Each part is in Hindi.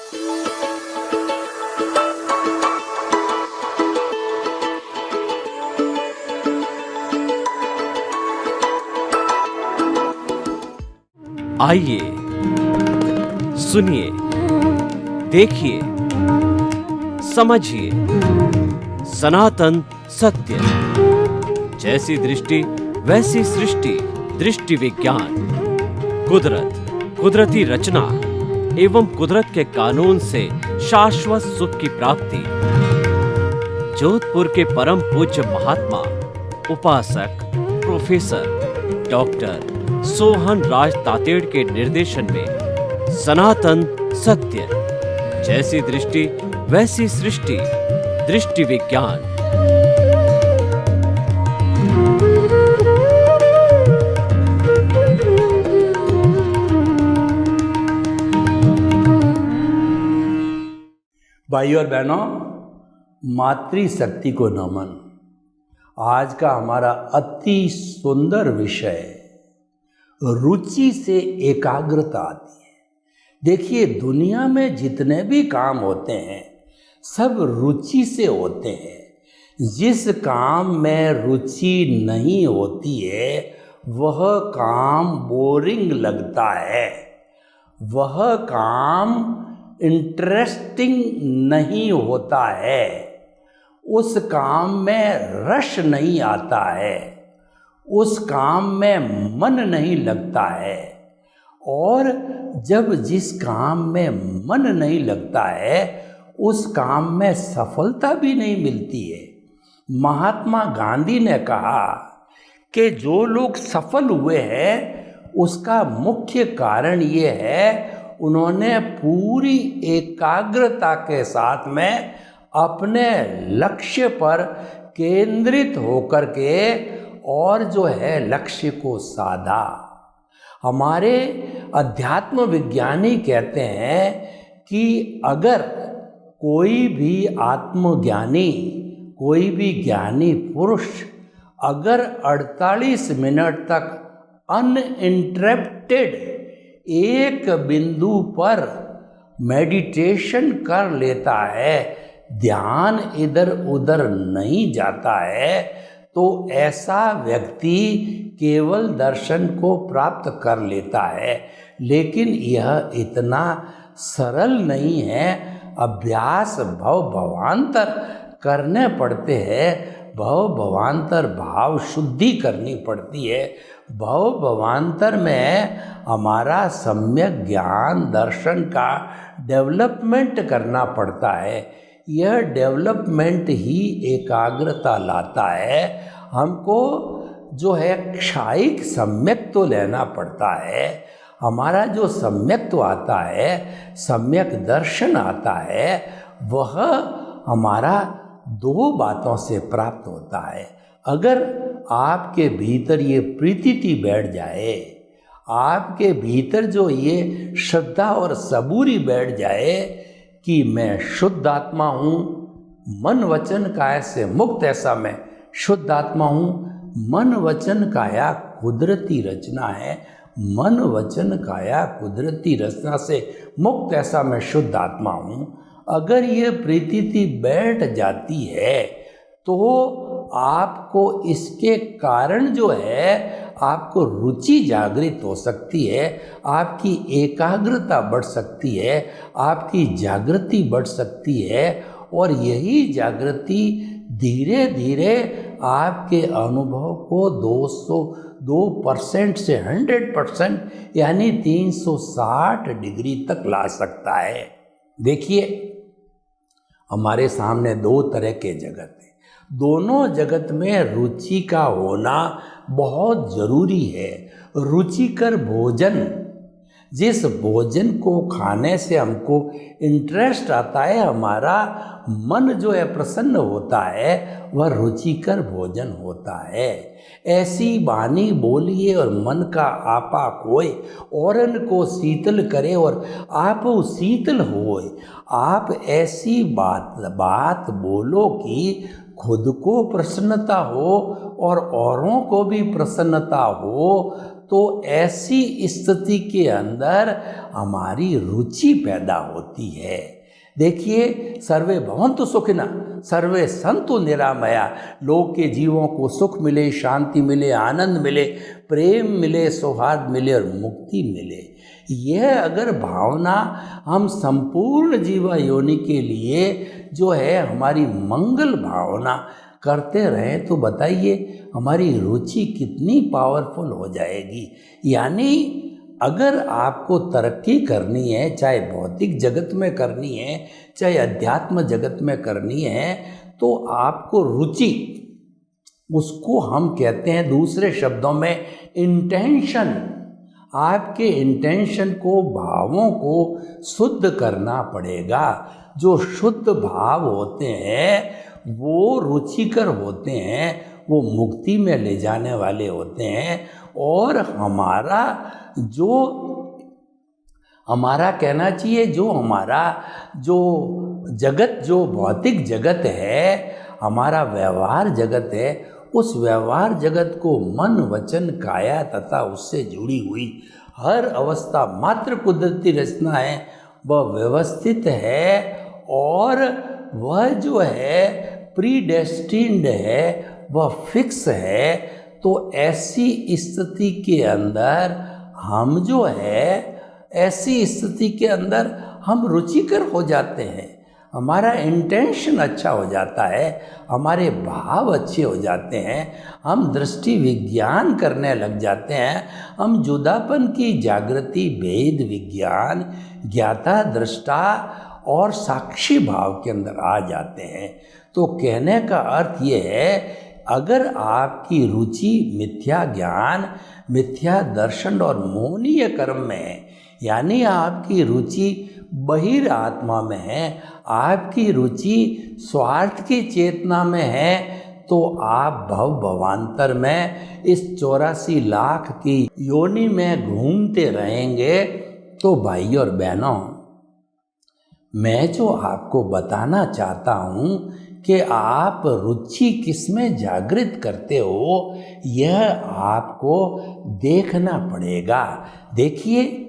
आइए, सुनिए, देखिए, समझिए सनातन सत्य। जैसी दृष्टि वैसी सृष्टि, दृष्टि विज्ञान। कुदरत, कुदरती रचना एवं कुदरत के कानून से शाश्वत सुख की प्राप्ति। जोधपुर के परम पूज्य महात्मा उपासक प्रोफेसर डॉक्टर सोहन राज तातेड़ के निर्देशन में सनातन सत्य। जैसी दृष्टि वैसी सृष्टि, दृष्टि विज्ञान। भाइयों और बहनों, मातृशक्ति को नमन। आज का हमारा अति सुंदर विषय रुचि से एकाग्रता आती है। देखिए, दुनिया में जितने भी काम होते हैं सब रुचि से होते हैं। जिस काम में रुचि नहीं होती है वह काम बोरिंग लगता है, वह काम इंटरेस्टिंग नहीं होता है, उस काम में रस नहीं आता है, उस काम में मन नहीं लगता है। और जब जिस काम में मन नहीं लगता है उस काम में सफलता भी नहीं मिलती है। महात्मा गांधी ने कहा कि जो लोग सफल हुए हैं उसका मुख्य कारण ये है उन्होंने पूरी एकाग्रता के साथ में अपने लक्ष्य पर केंद्रित होकर के और जो है लक्ष्य को साधा। हमारे अध्यात्म विज्ञानी कहते हैं कि अगर कोई भी आत्मज्ञानी, कोई भी ज्ञानी पुरुष अगर 48 मिनट तक अनइंटरप्टेड एक बिंदु पर मेडिटेशन कर लेता है, ध्यान इधर उधर नहीं जाता है, तो ऐसा व्यक्ति केवल दर्शन को प्राप्त कर लेता है। लेकिन यह इतना सरल नहीं है। अभ्यास भव भवांतर करने पड़ते हैं। भव भवांतर भाव शुद्धि करनी पड़ती है। भव भवांतर में हमारा सम्यक ज्ञान दर्शन का डेवलपमेंट करना पड़ता है। यह डेवलपमेंट ही एकाग्रता लाता है। हमको जो है क्षायिक सम्यक तो लेना पड़ता है। हमारा जो सम्यक तो आता है, सम्यक दर्शन आता है, वह हमारा दो बातों से प्राप्त होता है। अगर आपके भीतर ये प्रीति बैठ जाए, आपके भीतर जो ये श्रद्धा और सबूरी बैठ जाए कि मैं शुद्ध आत्मा हूँ, मन वचन काया से मुक्त ऐसा मैं शुद्ध आत्मा हूँ। मन वचन काया कुदरती रचना है। मन वचन काया कुदरती रचना से मुक्त ऐसा मैं शुद्ध आत्मा हूँ। अगर ये प्रीति बैठ जाती है तो आपको इसके कारण जो है आपको रुचि जागृत हो सकती है, आपकी एकाग्रता बढ़ सकती है, आपकी जागृति बढ़ सकती है। और यही जागृति धीरे धीरे आपके अनुभव को 202% से 100% यानी 360 डिग्री तक ला सकता है। देखिए, हमारे सामने दो तरह के जगत हैं। दोनों जगत में रुचि का होना बहुत ज़रूरी है। रुचिकर भोजन, जिस भोजन को खाने से हमको इंटरेस्ट आता है, हमारा मन जो है प्रसन्न होता है, वह रुचिकर भोजन होता है। ऐसी वाणी बोलिए और मन का आपा खोए, औरन को शीतल करे और आप शीतल होए। आप ऐसी बात बोलो कि खुद को प्रसन्नता हो और औरों को भी प्रसन्नता हो, तो ऐसी स्थिति के अंदर हमारी रुचि पैदा होती है। देखिए, सर्वे भवन्तु सुखिनः सर्वे सन्तु निरामया, लोग के जीवों को सुख मिले, शांति मिले, आनंद मिले, प्रेम मिले, सौहार्द मिले और मुक्ति मिले। यह अगर भावना हम संपूर्ण जीवा योनि के लिए जो है हमारी मंगल भावना करते रहें तो बताइए हमारी रुचि कितनी पावरफुल हो जाएगी। यानी अगर आपको तरक्की करनी है, चाहे भौतिक जगत में करनी है, चाहे अध्यात्म जगत में करनी है, तो आपको रुचि, उसको हम कहते हैं दूसरे शब्दों में इंटेंशन, आपके इंटेंशन को, भावों को शुद्ध करना पड़ेगा। जो शुद्ध भाव होते हैं वो रुचिकर होते हैं, वो मुक्ति में ले जाने वाले होते हैं। और हमारा कहना चाहिए जो हमारा जो जगत, जो भौतिक जगत है, हमारा व्यवहार जगत है, उस व्यवहार जगत को मन, वचन, काया तथा उससे जुड़ी हुई हर अवस्था मात्र कुदरती रचना है, वह व्यवस्थित है और वह जो है प्रीडेस्टिन्ड है, वह फिक्स है। तो ऐसी स्थिति के अंदर हम जो है, ऐसी स्थिति के अंदर हम रुचिकर हो जाते हैं, हमारा इंटेंशन अच्छा हो जाता है, हमारे भाव अच्छे हो जाते हैं, हम दृष्टि विज्ञान करने लग जाते हैं, हम जुदापन की जागृति, भेद विज्ञान, ज्ञाता, दृष्टा और साक्षी भाव के अंदर आ जाते हैं। तो कहने का अर्थ ये है, अगर आपकी रुचि मिथ्या ज्ञान, मिथ्या दर्शन और मोहनीय कर्म में है, यानी आपकी रुचि बहिर आत्मा में है, आपकी रुचि स्वार्थ की चेतना में है, तो आप भवांतर में इस 84 लाख की योनि में घूमते रहेंगे। तो भाई और बहनों, मैं जो आपको बताना चाहता हूँ कि आप रुचि किसमें जागृत करते हो, यह आपको देखना पड़ेगा। देखिए,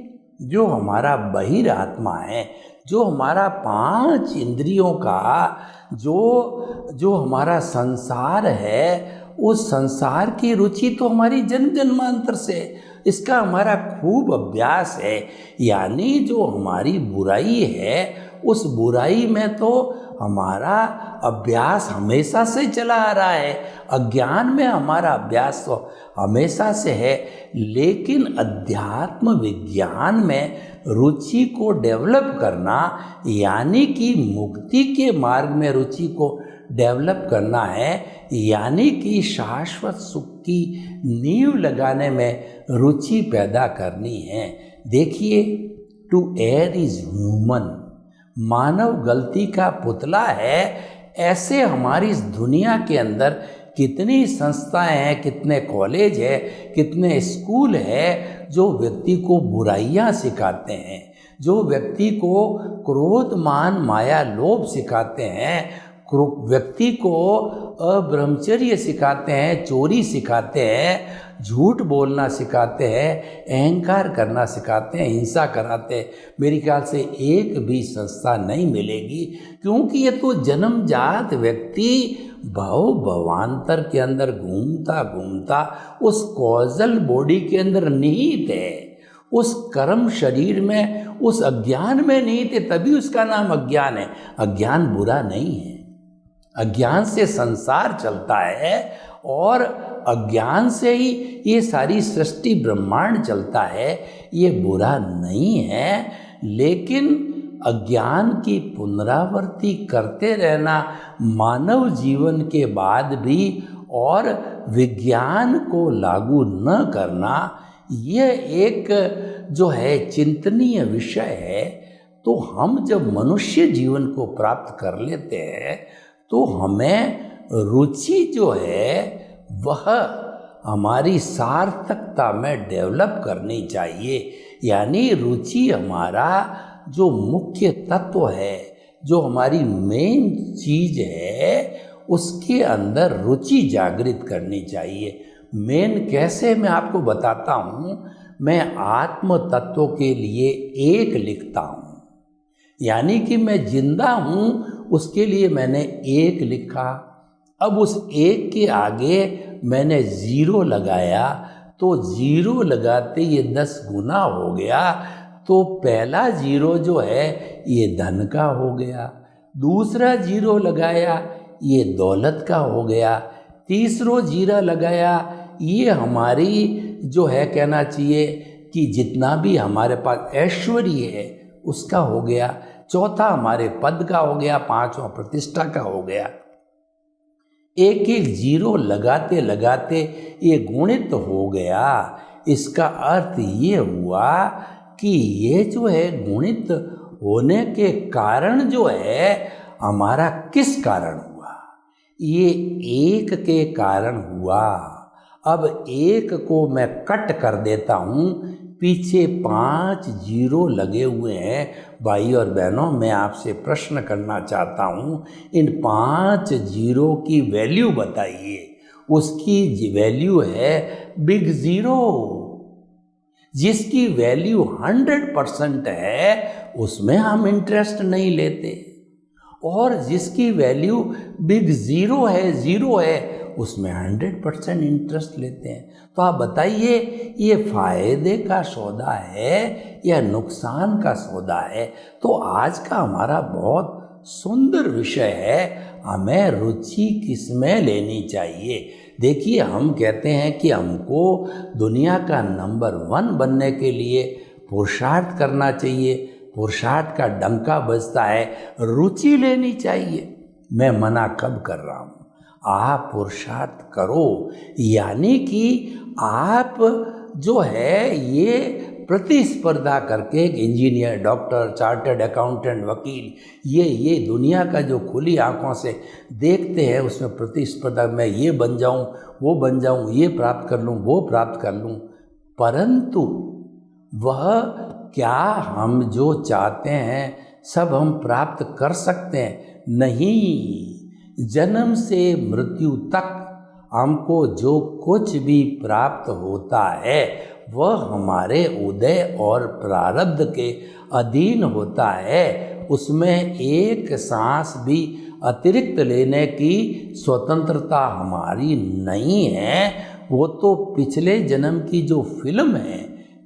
जो हमारा बहिर आत्मा है, जो हमारा 5 इंद्रियों का जो हमारा संसार है, उस संसार की रुचि तो हमारी जन्म जन्मांतर से, इसका हमारा खूब अभ्यास है। यानी जो हमारी बुराई है, उस बुराई में तो हमारा अभ्यास हमेशा से चला आ रहा है, अज्ञान में हमारा अभ्यास तो हमेशा से है। लेकिन अध्यात्म विज्ञान में रुचि को डेवलप करना, यानी कि मुक्ति के मार्ग में रुचि को डेवलप करना है, यानी कि शाश्वत सुख की नींव लगाने में रुचि पैदा करनी है। देखिए, टू एयर इज ह्यूमन, मानव गलती का पुतला है। ऐसे हमारी इस दुनिया के अंदर कितनी संस्थाएं हैं, कितने कॉलेज है, कितने स्कूल है जो व्यक्ति को बुराइयां सिखाते हैं, जो व्यक्ति को क्रोध, मान, माया, लोभ सिखाते हैं, व्यक्ति को अब्रह्मचर्य सिखाते हैं, चोरी सिखाते हैं, झूठ बोलना सिखाते हैं, अहंकार करना सिखाते हैं, हिंसा कराते हैं। मेरे ख्याल से एक भी संस्था नहीं मिलेगी, क्योंकि ये तो जन्मजात व्यक्ति भवांतर के अंदर घूमता घूमता उस कॉजल बॉडी के अंदर निहित है, उस कर्म शरीर में, उस अज्ञान में निहित है, तभी उसका नाम अज्ञान है। अज्ञान बुरा नहीं है, अज्ञान से संसार चलता है और अज्ञान से ही ये सारी सृष्टि ब्रह्मांड चलता है, ये बुरा नहीं है। लेकिन अज्ञान की पुनरावृत्ति करते रहना मानव जीवन के बाद भी और विज्ञान को लागू न करना, यह एक जो है चिंतनीय विषय है। तो हम जब मनुष्य जीवन को प्राप्त कर लेते हैं तो हमें रुचि जो है वह हमारी सार्थकता में डेवलप करनी चाहिए। यानी रुचि हमारा जो मुख्य तत्व है, जो हमारी मेन चीज है, उसके अंदर रुचि जागृत करनी चाहिए। मेन कैसे मैं आपको बताता हूँ। मैं आत्म तत्व के लिए एक लिखता हूँ, यानी कि मैं जिंदा हूँ उसके लिए मैंने एक लिखा। अब उस एक के आगे मैंने 0 लगाया, तो 0 लगाते ये 10 गुना हो गया। तो पहला 0 जो है ये धन का हो गया, दूसरा 0 लगाया ये दौलत का हो गया, तीसरा 0 लगाया ये हमारी जो है कहना चाहिए कि जितना भी हमारे पास ऐश्वर्य है उसका हो गया, चौथा हमारे पद का हो गया, पांचवा प्रतिष्ठा का हो गया। एक एक 0 लगाते लगाते ये गुणित हो गया। इसका अर्थ ये हुआ कि ये जो है गुणित होने के कारण जो है हमारा किस कारण हुआ, ये एक के कारण हुआ। अब एक को मैं कट कर देता हूँ, पीछे 5 0 लगे हुए हैं। भाई और बहनों, मैं आपसे प्रश्न करना चाहता हूँ, इन 5 0 की वैल्यू बताइए। उसकी वैल्यू है बिग 0। जिसकी वैल्यू 100% है उसमें हम इंटरेस्ट नहीं लेते, और जिसकी वैल्यू बिग 0 है, 0 है, उसमें 100% इंटरेस्ट लेते हैं। तो आप बताइए ये फायदे का सौदा है या नुकसान का सौदा है? तो आज का हमारा बहुत सुंदर विषय है, हमें रुचि किसमें लेनी चाहिए। देखिए, हम कहते हैं कि हमको दुनिया का नंबर 1 बनने के लिए पुरुषार्थ करना चाहिए। पुरुषार्थ का डंका बजता है, रुचि लेनी चाहिए। मैं मना कब कर रहा हूँ? आप पुरुषार्थ करो, यानी कि आप जो है ये प्रतिस्पर्धा करके एक इंजीनियर, डॉक्टर, चार्टर्ड अकाउंटेंट, वकील, ये दुनिया का जो खुली आंखों से देखते हैं उसमें प्रतिस्पर्धा, मैं ये बन जाऊं, वो बन जाऊं, ये प्राप्त कर लूं, वो प्राप्त कर लूं। परंतु वह क्या हम जो चाहते हैं सब हम प्राप्त कर सकते हैं? नहीं। जन्म से मृत्यु तक हमको जो कुछ भी प्राप्त होता है वह हमारे उदय और प्रारब्ध के अधीन होता है। उसमें एक सांस भी अतिरिक्त लेने की स्वतंत्रता हमारी नहीं है। वो तो पिछले जन्म की जो फिल्म है,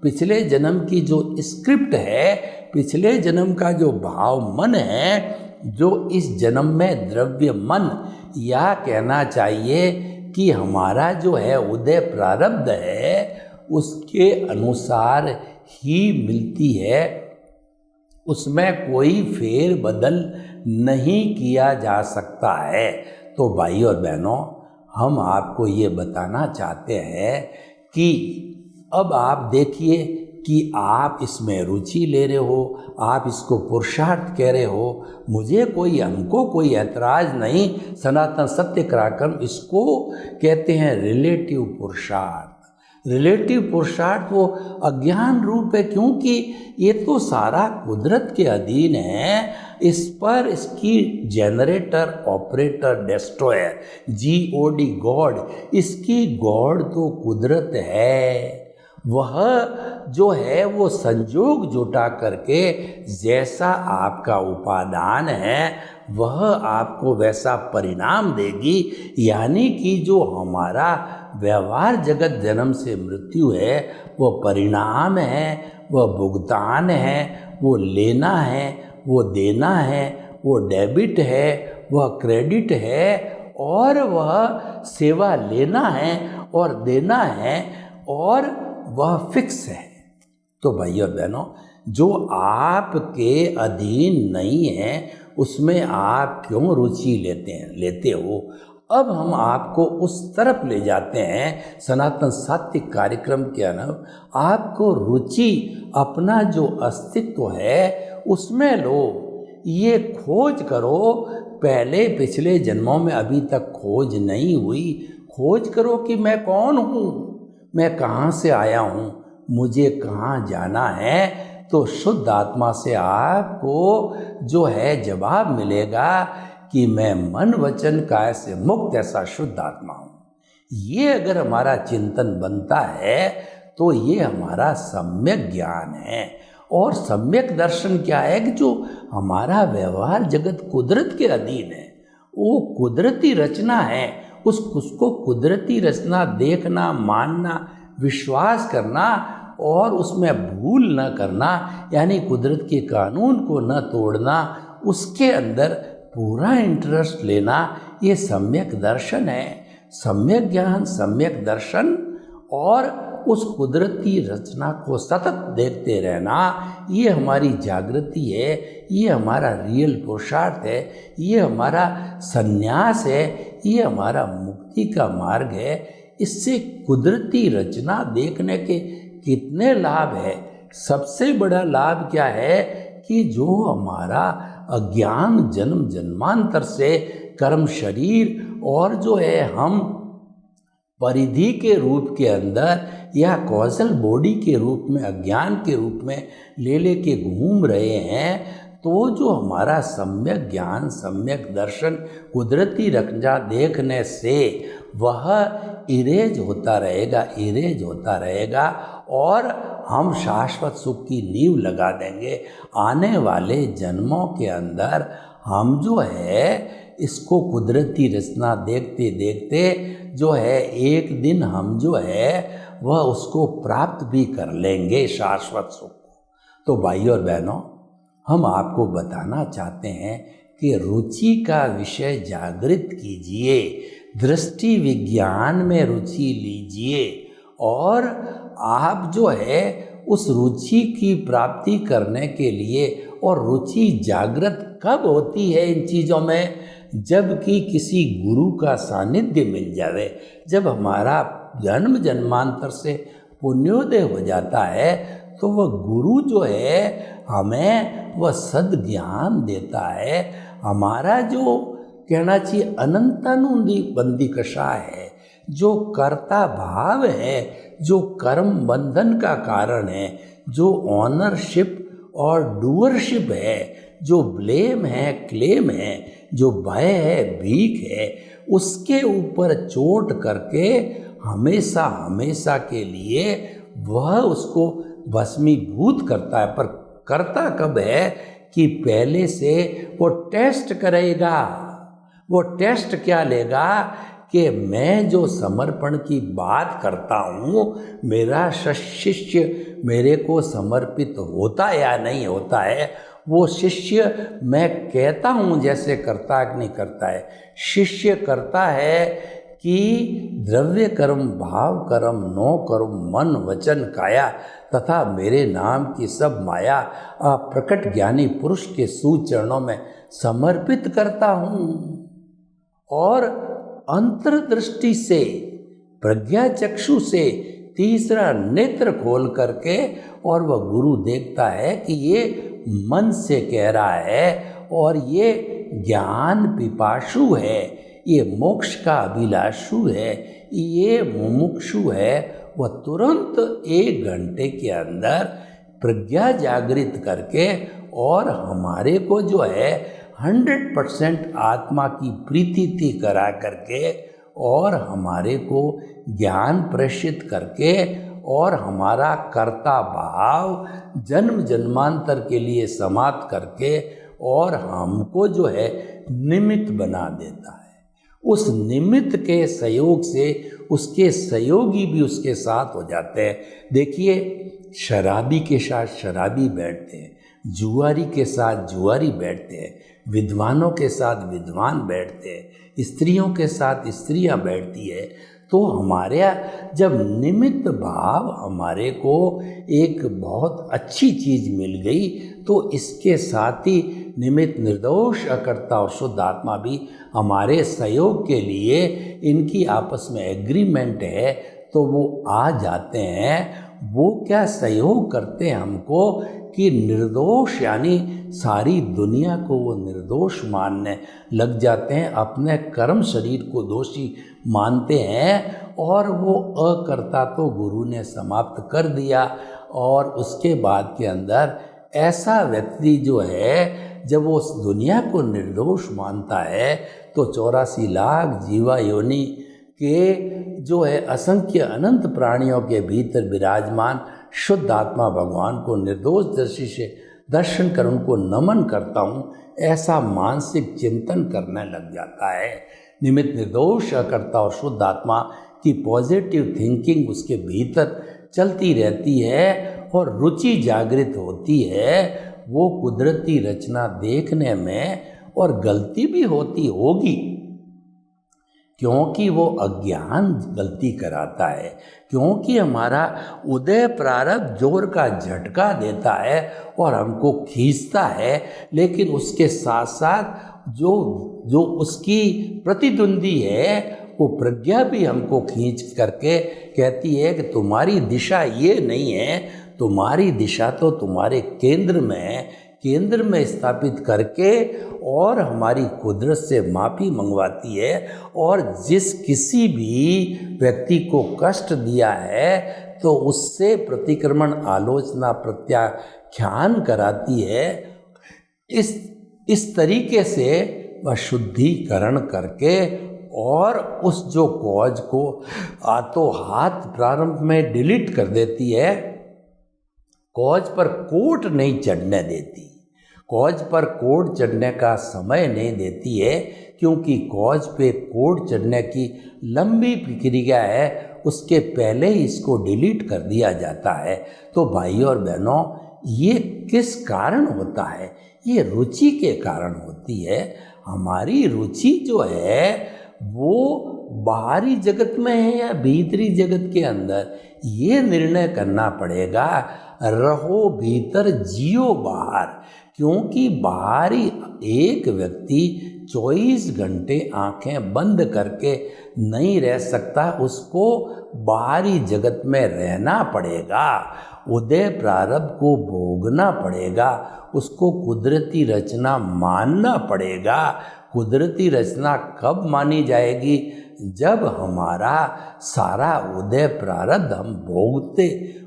पिछले जन्म की जो स्क्रिप्ट है, पिछले जन्म का जो भाव मन है, जो इस जन्म में द्रव्य मन, या कहना चाहिए कि हमारा जो है उदय प्रारब्ध है, उसके अनुसार ही मिलती है। उसमें कोई फेर बदल नहीं किया जा सकता है। तो भाई और बहनों, हम आपको ये बताना चाहते हैं कि अब आप देखिए कि आप इसमें रुचि ले रहे हो, आप इसको पुरुषार्थ कह रहे हो, हमको कोई ऐतराज़ नहीं। सनातन सत्य पराक्रम इसको कहते हैं रिलेटिव पुरुषार्थ। रिलेटिव पुरुषार्थ वो अज्ञान रूप है, क्योंकि ये तो सारा कुदरत के अधीन है। इस पर इसकी generator, operator, destroyer, GOD, God, इसकी गॉड तो कुदरत है। वह जो है वो संजोग जुटा करके जैसा आपका उपादान है वह आपको वैसा परिणाम देगी। यानी कि जो हमारा व्यवहार जगत जन्म से मृत्यु है वो परिणाम है, वह भुगतान है, वो लेना है, वो देना है, वो डेबिट है, वह क्रेडिट है, और वह सेवा लेना है और देना है, और वह फिक्स है। तो भाई और बहनों, जो आपके अधीन नहीं है उसमें आप क्यों रुचि लेते हो? अब हम आपको उस तरफ ले जाते हैं सनातन सत्य कार्यक्रम के अनुसार। आपको रुचि अपना जो अस्तित्व है उसमें लो, ये खोज करो। पहले पिछले जन्मों में अभी तक खोज नहीं हुई, खोज करो कि मैं कौन हूँ, मैं कहाँ से आया हूँ, मुझे कहाँ जाना है। तो शुद्ध आत्मा से आपको जो है जवाब मिलेगा कि मैं मन वचन काया से मुक्त ऐसा शुद्ध आत्मा हूँ। ये अगर हमारा चिंतन बनता है तो ये हमारा सम्यक ज्ञान है। और सम्यक दर्शन क्या है कि जो हमारा व्यवहार जगत कुदरत के अधीन है, वो कुदरती रचना है, उसको कुदरती रचना देखना, मानना, विश्वास करना और उसमें भूल न करना, यानी कुदरत के कानून को न तोड़ना, उसके अंदर पूरा इंटरेस्ट लेना, ये सम्यक दर्शन है। सम्यक ज्ञान, सम्यक दर्शन और उस कुदरती रचना को सतत देखते रहना, ये हमारी जागृति है, ये हमारा रियल पुरुषार्थ है, ये हमारा संन्यास है, ये हमारा मुक्ति का मार्ग है। इससे कुदरती रचना देखने के कितने लाभ है। सबसे बड़ा लाभ क्या है कि जो हमारा अज्ञान जन्म जन्मांतर से कर्म शरीर और जो है हम परिधि के रूप के अंदर या कौशल बॉडी के रूप में, अज्ञान के रूप में ले के घूम रहे हैं, तो जो हमारा सम्यक ज्ञान, सम्यक दर्शन, कुदरती रचना देखने से वह इरेज होता रहेगा, इरेज होता रहेगा और हम शाश्वत सुख की नींव लगा देंगे। आने वाले जन्मों के अंदर हम जो है इसको कुदरती रचना देखते देखते जो है एक दिन हम जो है वह उसको प्राप्त भी कर लेंगे, शाश्वत सुख को। तो भाइयों और बहनों, हम आपको बताना चाहते हैं कि रुचि का विषय जागृत कीजिए, दृष्टि विज्ञान में रुचि लीजिए और आप जो है उस रुचि की प्राप्ति करने के लिए, और रुचि जागृत कब होती है इन चीज़ों में, जबकि किसी गुरु का सानिध्य मिल जावे, जब हमारा जन्म जन्मांतर से पुण्योदय हो जाता है, तो वह गुरु जो है हमें वह सद्ज्ञान देता है। हमारा जो कहना चाहिए अनंतानुबंधी बंदी कषा है, जो कर्ता भाव है, जो कर्म बंधन का कारण है, जो ऑनरशिप और डूअरशिप है, जो ब्लेम है, क्लेम है, जो भय है, भीख है, उसके ऊपर चोट करके हमेशा हमेशा के लिए वह उसको भस्मीभूत करता है। पर करता कब है कि पहले से वो टेस्ट करेगा। वो टेस्ट क्या लेगा कि मैं जो समर्पण की बात करता हूँ, मेरा शिष्य मेरे को समर्पित होता या नहीं होता है, वो शिष्य मैं कहता हूँ जैसे करता है कि नहीं करता है। शिष्य करता है कि द्रव्य कर्म, भाव कर्म, नो कर्म, मन वचन काया तथा मेरे नाम की सब माया प्रकट ज्ञानी पुरुष के सुचरणों में समर्पित करता हूँ। और अंतर्दृष्टि से, प्रज्ञा चक्षु से तीसरा नेत्र खोल करके और वह गुरु देखता है कि ये मन से कह रहा है और ये ज्ञान पिपासु है, ये मोक्ष का अभिलाषु है, ये मुमुक्षु है। वह तुरंत 1 घंटे के अंदर प्रज्ञा जागृत करके और हमारे को जो है 100% आत्मा की प्रीति करा करके और हमारे को ज्ञान प्रेषित करके और हमारा कर्ता भाव जन्म जन्मांतर के लिए समाप्त करके और हमको जो है निमित्त बना देता है। उस निमित्त के सहयोग से उसके सहयोगी भी उसके साथ हो जाते हैं। देखिए, शराबी के साथ शराबी बैठते हैं, जुआरी के साथ जुआरी बैठते हैं, विद्वानों के साथ विद्वान बैठते हैं, स्त्रियों के साथ स्त्रियां बैठती है। तो हमारे जब निमित्त भाव हमारे को एक बहुत अच्छी चीज़ मिल गई, तो इसके साथ ही निमित्त निर्दोष अकर्ता और शुद्ध आत्मा भी हमारे सहयोग के लिए, इनकी आपस में एग्रीमेंट है, तो वो आ जाते हैं। वो क्या सहयोग करते हैं हमको कि निर्दोष, यानी सारी दुनिया को वो निर्दोष मानने लग जाते हैं, अपने कर्म शरीर को दोषी मानते हैं और वो अकर्ता तो गुरु ने समाप्त कर दिया। और उसके बाद के अंदर ऐसा व्यक्ति जो है, जब वो उस दुनिया को निर्दोष मानता है, तो 84 लाख जीवा योनि कि जो है असंख्य अनंत प्राणियों के भीतर विराजमान शुद्ध आत्मा भगवान को निर्दोष दृष्टि से दर्शन कर उनको नमन करता हूँ, ऐसा मानसिक चिंतन करने लग जाता है। निमित्त निर्दोष अकर्ता और शुद्ध आत्मा की पॉजिटिव थिंकिंग उसके भीतर चलती रहती है और रुचि जागृत होती है। वो कुदरती रचना देखने में, और गलती भी होती होगी क्योंकि वो अज्ञान गलती कराता है, क्योंकि हमारा उदय प्रारब्ध जोर का झटका देता है और हमको खींचता है। लेकिन उसके साथ साथ जो उसकी प्रतिद्वंदी है वो प्रज्ञा भी हमको खींच करके कहती है कि तुम्हारी दिशा ये नहीं है, तुम्हारी दिशा तो तुम्हारे केंद्र में है, केंद्र में स्थापित करके और हमारी कुदरत से माफ़ी मंगवाती है। और जिस किसी भी व्यक्ति को कष्ट दिया है तो उससे प्रतिक्रमण आलोचना प्रत्याख्यान कराती है। इस तरीके से वह शुद्धिकरण करके और उस जो कॉज को हाथों हाथ प्रारंभ में डिलीट कर देती है। कॉज पर कोट नहीं चढ़ने देती, कॉज पर कोट चढ़ने का समय नहीं देती है, क्योंकि कॉज पे कोट चढ़ने की लंबी प्रक्रिया है, उसके पहले ही इसको डिलीट कर दिया जाता है। तो भाइयों और बहनों, ये किस कारण होता है? ये रुचि के कारण होती है। हमारी रुचि जो है वो बाहरी जगत में है या भीतरी जगत के अंदर, ये निर्णय करना पड़ेगा। रहो भीतर जियो बाहर, क्योंकि बाहरी एक व्यक्ति 24 घंटे आंखें बंद करके नहीं रह सकता, उसको बाहरी जगत में रहना पड़ेगा, उदय प्रारब्ध को भोगना पड़ेगा, उसको कुदरती रचना मानना पड़ेगा। कुदरती रचना कब मानी जाएगी? जब हमारा सारा उदय प्रारब्ध हम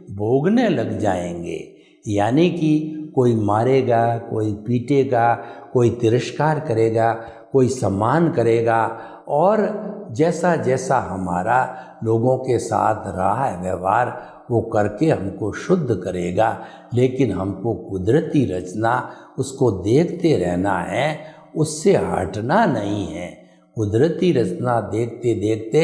भोगने लग जाएंगे। यानी कि कोई मारेगा, कोई पीटेगा, कोई तिरस्कार करेगा, कोई सम्मान करेगा, और जैसा जैसा हमारा लोगों के साथ रहा है व्यवहार वो करके हमको शुद्ध करेगा। लेकिन हमको कुदरती रचना उसको देखते रहना है, उससे हटना नहीं है। कुदरती रचना देखते देखते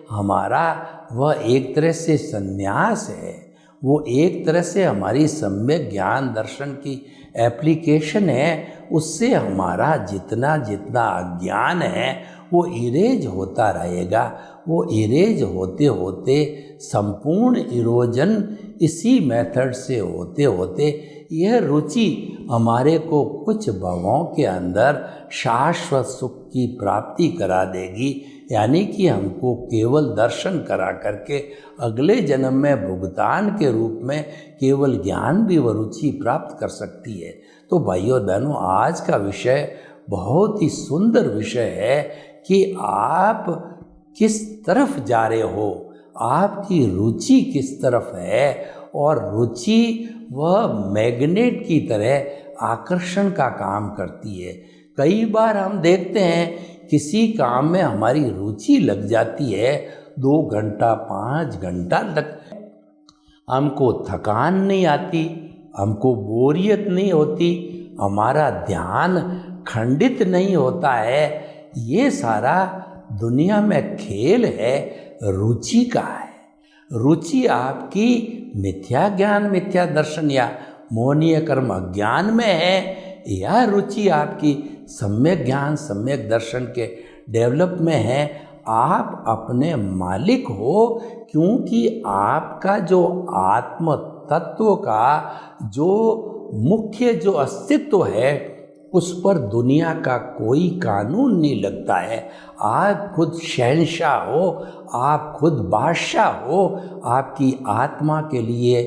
हमारा वह एक तरह से संन्यास है, वो एक तरह से हमारी सम्यक ज्ञान दर्शन की एप्लीकेशन है। उससे हमारा जितना जितना अज्ञान है वो इरेज होता रहेगा। वो इरेज होते होते संपूर्ण इरोजन इसी मेथड से होते होते यह रुचि हमारे को कुछ भवों के अंदर शाश्वत सुख की प्राप्ति करा देगी। यानी कि हमको केवल दर्शन करा करके अगले जन्म में भुगतान के रूप में केवल ज्ञान भी वह रुचि प्राप्त कर सकती है। तो भाइयों बहनों, आज का विषय बहुत ही सुंदर विषय है कि आप किस तरफ जा रहे हो, आपकी रुचि किस तरफ है। और रुचि वह मैग्नेट की तरह आकर्षण का काम करती है। कई बार हम देखते हैं किसी काम में हमारी रुचि लग जाती है, 2 घंटा 5 घंटा तक हमको थकान नहीं आती, हमको बोरियत नहीं होती, हमारा ध्यान खंडित नहीं होता है। ये सारा दुनिया में खेल है रुचि का है। रुचि आपकी मिथ्या ज्ञान मिथ्या दर्शन या मोहनीय कर्म अज्ञान में है, या रुचि आपकी सम्यक ज्ञान सम्यक दर्शन के डेवलप में है। आप अपने मालिक हो, क्योंकि आपका जो आत्म तत्व का जो मुख्य जो अस्तित्व है उस पर दुनिया का कोई कानून नहीं लगता है। आप खुद शहंशाह हो, आप खुद बादशाह हो। आपकी आत्मा के लिए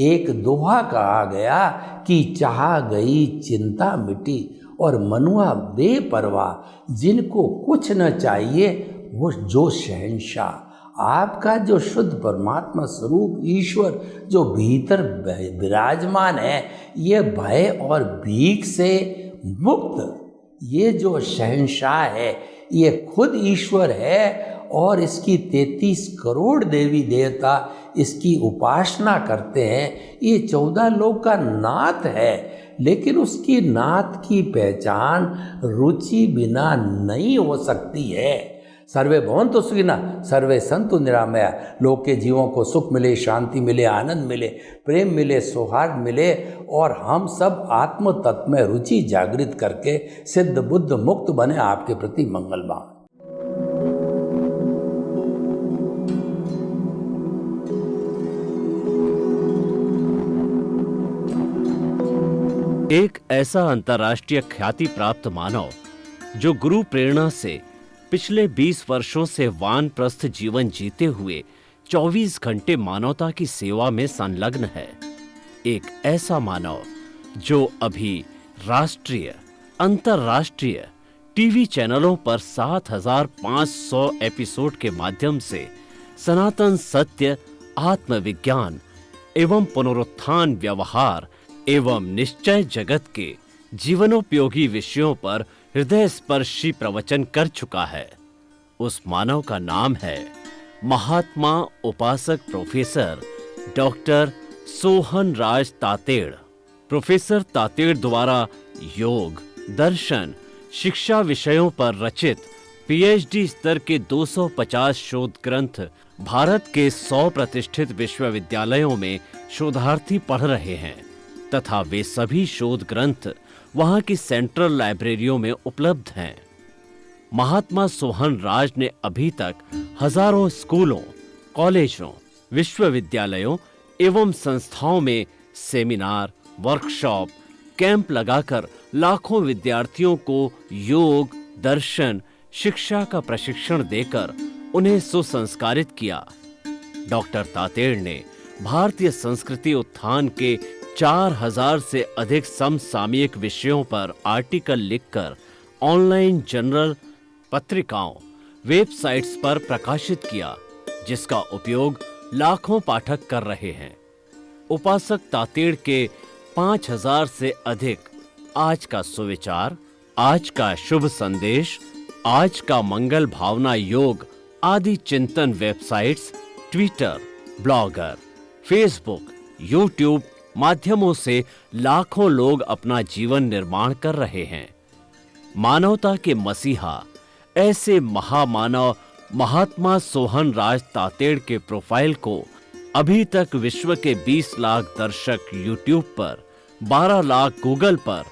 एक दोहा कहा गया कि चाहा गई चिंता मिटी, और मनुआ बेपरवाह जिनको कुछ न चाहिए वो जो शहंशाह। आपका जो शुद्ध परमात्मा स्वरूप ईश्वर जो भीतर विराजमान है, ये भय और भीख से मुक्त ये जो शहंशाह है ये खुद ईश्वर है। और इसकी 33 करोड़ देवी देवता इसकी उपासना करते हैं। ये 14 लोक का नाथ है, लेकिन उसकी नाथ की पहचान रुचि बिना नहीं हो सकती है। सर्वे भवन्तु सुखिनः, सर्वे सन्तु निरामया। लोक के जीवों को सुख मिले, शांति मिले, आनंद मिले, प्रेम मिले, सौहार्द मिले और हम सब आत्म तत्व में रुचि जागृत करके सिद्ध बुद्ध मुक्त बने। आपके प्रति मंगलवान। एक ऐसा अंतर्राष्ट्रीय ख्याति प्राप्त मानव जो गुरु प्रेरणा से पिछले 20 वर्षों से वानप्रस्थ जीवन जीते हुए 24 घंटे मानवता की सेवा में संलग्न है। एक ऐसा मानव जो अभी राष्ट्रीय, अंतर्राष्ट्रीय टीवी चैनलों पर 7,500 एपिसोड के माध्यम से सनातन सत्य, आत्मविज्ञान एवं पुनरुत्थान, व्यवहार एवं निश्चय जगत के जीवनोपयोगी विषयों पर हृदय स्पर्शी प्रवचन कर चुका है। उस मानव का नाम है महात्मा उपासक प्रोफेसर डॉक्टर सोहन राज तातेड़। प्रोफेसर तातेड़ द्वारा योग, दर्शन, शिक्षा विषयों पर रचित पीएचडी स्तर के 250 शोध ग्रंथ भारत के 100 प्रतिष्ठित विश्वविद्यालयों में शोधार्थी पढ़ रहे हैं तथा वे सभी शोध ग्रंथ वहां की सेंट्रल लाइब्रेरियों में उपलब्ध हैं। महात्मा सोहन राज ने अभी तक हजारों स्कूलों, कॉलेजों, विश्वविद्यालयों एवं संस्थाओं में सेमिनार, वर्कशॉप, कैंप लगाकर लाखों विद्यार्थियों को योग, दर्शन, शिक्षा का प्रशिक्षण देकर उन्हें सुसंस्कारित किया। डॉक्टर तातेड़ ने भारतीय संस्कृति उत्थान के 4000 से अधिक समसामयिक विषयों पर आर्टिकल लिखकर ऑनलाइन जर्नल, पत्रिकाओं, वेबसाइट्स पर प्रकाशित किया, जिसका उपयोग लाखों पाठक कर रहे हैं। उपासक तातेड़ के 5000 से अधिक आज का सुविचार, आज का शुभ संदेश, आज का मंगल भावना योग आदि चिंतन websites, Twitter, blogger, Facebook, YouTube माध्यमों से लाखों लोग अपना जीवन निर्माण कर रहे हैं। मानवता के मसीहा ऐसे महामानव महात्मा सोहन राज तातेड़ के प्रोफाइल को अभी तक विश्व के 20 लाख दर्शक यूट्यूब पर, 12 लाख गूगल पर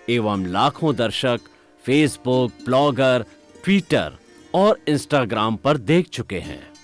एवं लाखों दर्शक फेसबुक, ब्लॉगर, ट्विटर और इंस्टाग्राम पर देख चुके हैं।